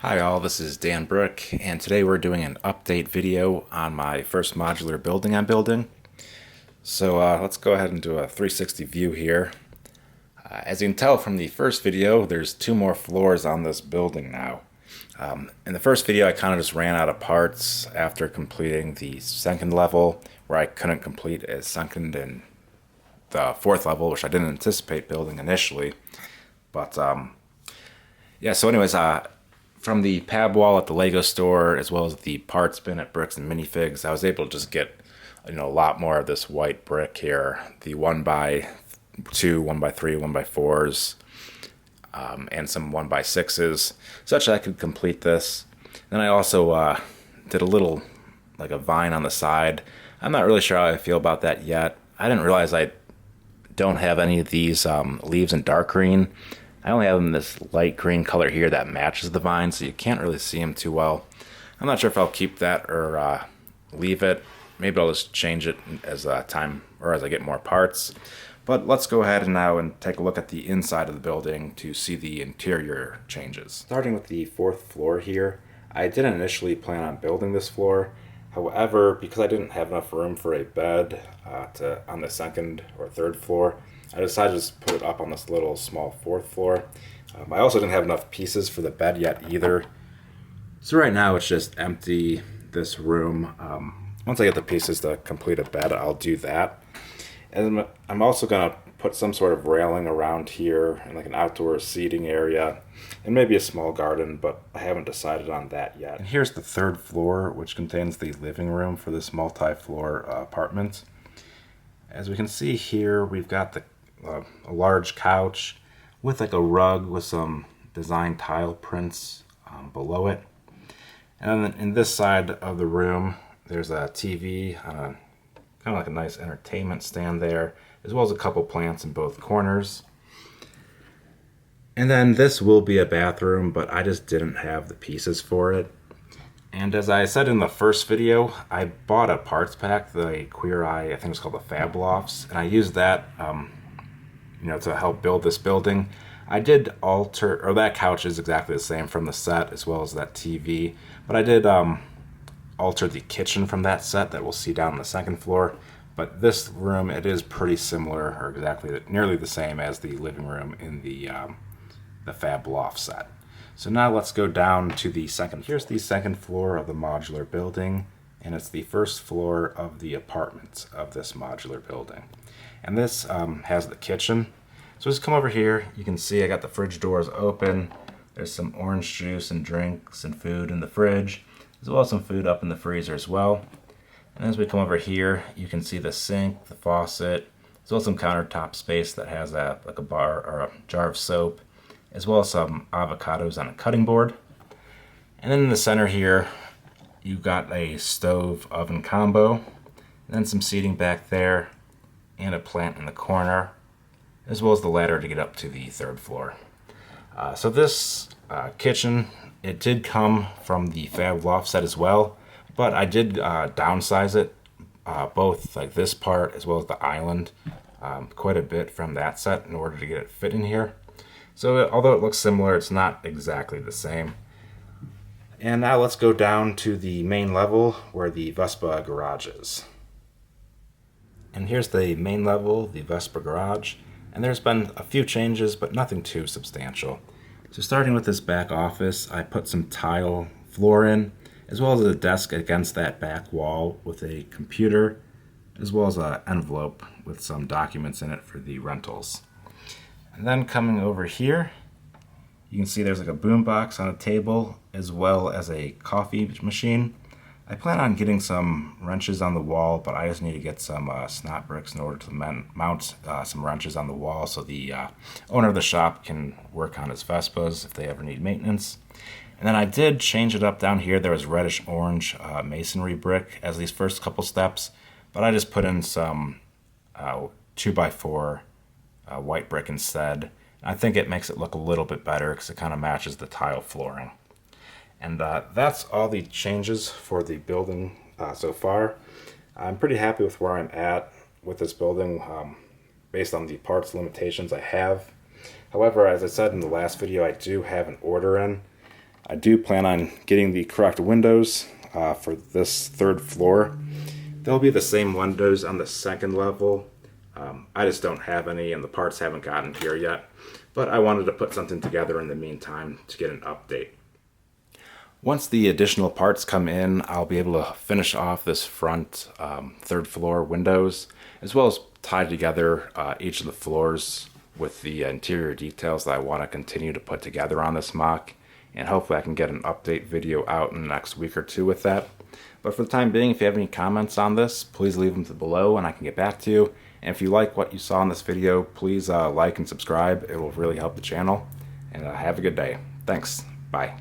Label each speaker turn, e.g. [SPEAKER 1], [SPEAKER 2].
[SPEAKER 1] Hi all, this is Dan Brook, and today we're doing an update video on my first modular building I'm building. So let's go ahead and do a 360 view here. As you can tell from the first video, there's two more floors on this building now. In the first video, I kind of just ran out of parts after completing the second level, where I couldn't complete a second and the fourth level, which I didn't anticipate building initially. But yeah, so anyways, from the pab wall at the Lego store, as well as the parts bin at Bricks and Minifigs, I was able to just get a lot more of this white brick here, the 1x2, 1x3, 1x4s, and some 1x6s, such that I could complete this. Then I also did a little, like a vine on the side. I'm not really sure how I feel about that yet. I didn't realize I don't have any of these leaves in dark green. I only have them in this light green color here that matches the vine, so you can't really see them too well. I'm not sure if I'll keep that or leave it. Maybe I'll just change it as time or as I get more parts. But let's go ahead now and take a look at the inside of the building to see the interior changes. Starting with the fourth floor here, I didn't initially plan on building this floor. However, because I didn't have enough room for a bed on the second or third floor, I decided to just put it up on this little small fourth floor. I also didn't have enough pieces for the bed yet either. So right now it's just empty, this room. Once I get the pieces to complete a bed, I'll do that. And I'm also going to put some sort of railing around here and like an outdoor seating area and maybe a small garden, but I haven't decided on that yet. And here's the third floor, which contains the living room for this multi-floor apartment. As we can see here, we've got a large couch with like a rug with some design tile prints below it. And then in this side of the room, there's a TV on a kind of like a nice entertainment stand there, as well as a couple plants in both corners. And then this will be a bathroom, but I just didn't have the pieces for it. And as I said in the first video, I bought a parts pack, the Queer Eye, I think it's called the Fab Lofts, and I used that to help build this building. I did alter, or that couch is exactly the same from the set, as well as that TV, but I did alter the kitchen from that set that we'll see down on the second floor. But this room, it is pretty similar, or exactly nearly the same as the living room in the Fab Loft set. So now let's go down to the second. Here's the second floor of the modular building, and it's the first floor of the apartment of this modular building. And this has the kitchen. So just come over here, you can see I got the fridge doors open. There's some orange juice and drinks and food in the fridge, as well as some food up in the freezer as well. And as we come over here, you can see the sink, the faucet, as well as some countertop space that has like a bar or a jar of soap, as well as some avocados on a cutting board. And then in the center here, you've got a stove oven combo, and then some seating back there, and a plant in the corner, as well as the ladder to get up to the third floor. So this kitchen, it did come from the Fab Loft set as well, but I did downsize it, both like this part as well as the island, quite a bit from that set in order to get it fit in here. So although it looks similar, it's not exactly the same. And now let's go down to the main level where the Vespa garage is. And here's the main level, the Vespa garage. And there's been a few changes, but nothing too substantial. So starting with this back office, I put some tile floor in, as well as a desk against that back wall with a computer, as well as an envelope with some documents in it for the rentals. And then coming over here, you can see there's like a boombox on a table, as well as a coffee machine. I plan on getting some wrenches on the wall, but I just need to get some snot bricks in order to mount some wrenches on the wall so the owner of the shop can work on his Vespas if they ever need maintenance. And then I did change it up down here. There was reddish orange masonry brick as these first couple steps, but I just put in some 2x4 white brick instead. I think it makes it look a little bit better because it kind of matches the tile flooring. And that's all the changes for the building so far. I'm pretty happy with where I'm at with this building based on the parts limitations I have. However, as I said in the last video, I do have an order in. I do plan on getting the correct windows for this 3rd floor. They'll be the same windows on the 2nd level. I just don't have any and the parts haven't gotten here yet. But I wanted to put something together in the meantime to get an update. Once the additional parts come in, I'll be able to finish off this front 3rd floor windows, as well as tie together each of the floors with the interior details that I want to continue to put together on this MOC. And hopefully I can get an update video out in the next week or 2 with that. But for the time being, if you have any comments on this, please leave them below and I can get back to you. And if you like what you saw in this video, please like and subscribe. It will really help the channel. And have a good day. Thanks. Bye.